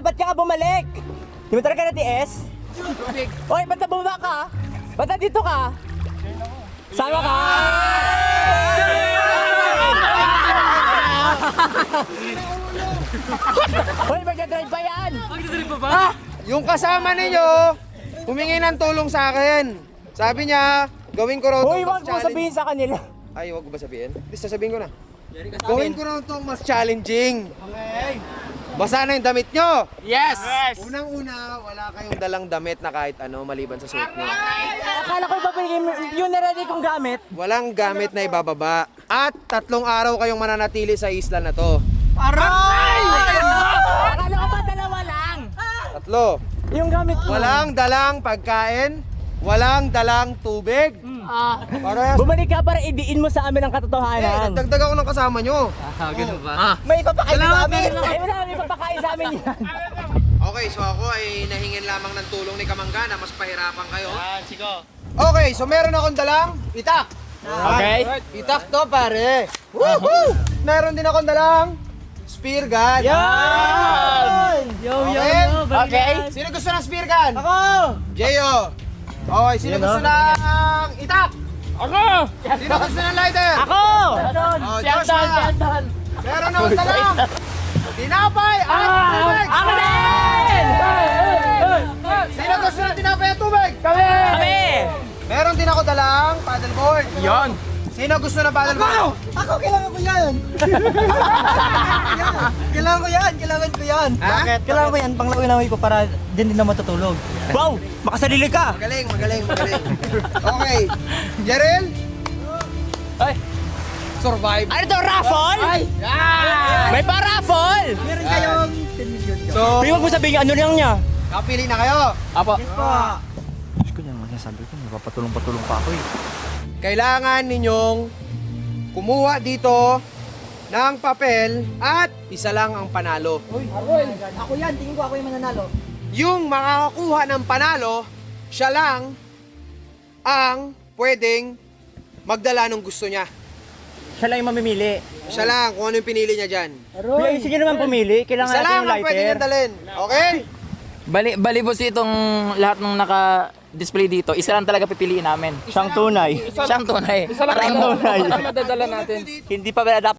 ba't ka bumalik? Di mo talaga na-TS? Hoy, ba't na bumaba ka? Ba't nandito ka? Sama ka! Hoy, magdadrive pa yan! Magdadrive pa ba? Yung kasama ninyo, humingi ng tulong sa akin. Sabi niya, gawin ko raw Hoy, itong wag mas mo sabihin sa kanila. Ay, wag ko ba sabihin? Di, sasabihin ko na. Gawin ko raw itong mas challenging. Okay. Basa na yung damit nyo. Yes! Unang-una, wala kayong dalang damit na kahit ano, maliban sa suot nyo. Akala ko babalik yung naready kong gamit. Walang gamit na ibababa. At 3 araw kayong mananatili sa isla na to. Aray! Akala ko ba dalawa lang? 3. Yung gamit ko. Walang dalang pagkain, walang dalang tubig. Para Bumalik ka para idiin mo sa amin ang katotohanan. dagdag ako ng kasama nyo. Ganun ba? May papakain sa amin. Ay, wala, may papakain sa amin yan. Okay, so ako ay nahingin lamang ng tulong ni Kamangga na mas pahirapan kayo. Chico. Okay, so meron akong dalang itak. Okay? Itak to, pare. Woohoo! Meron din akong dalang spear gun. Yan! Okay? Okay? Sino gusto ng spear gun? Ako! Jeyo. Okay, sino gusto ng itak? Ako! Sino gusto ng lighter? Ako! Oh, Joshua. Meron akong dalang tinapay at tubig. Ako din! Sino gusto ng tinapay at tubig? Kami! Meron din ako dalang paddleboard. Yon! Sino gusto ng paddleboard? Ako, kailangan ko yan! Kailangan ko yan! Kailangan ko yan! Bakit? Kailangan ko yan, panglawi-lawi ko para din na matutulog. Wow! Makasarili ka! Magaling, magaling, magaling. Okay. Jarel? Ay! Survive. Ano to? Raffle? Ay! May pa-raffle! Meron kayong 10 million dyan. So, Pero huwag mo sabihin ano lang niya. napili na kayo. Apo. Diyos ko yan, masasabi ko, magpapatulong-patulong pa ako eh. Kailangan ninyong kumuha dito ng papel at isa lang ang panalo. Ako yan, tingin ko ako yung mananalo. Yung makakakuha ng panalo, siya lang ang pwedeng magdala ng gusto niya. Siya lang yung mamimili. Siya lang kung ano yung pinili niya dyan. Kuya, sige naman pumili. Kailangan Isa natin lang yung ang pwede niya lighter. dalhin. Okay? Bali boss itong lahat ng naka-display dito, isa lang talaga pipiliin namin. Siyang tunay. Siyang tunay. Siyang tunay. Para madadala natin. Hindi pa ba dapat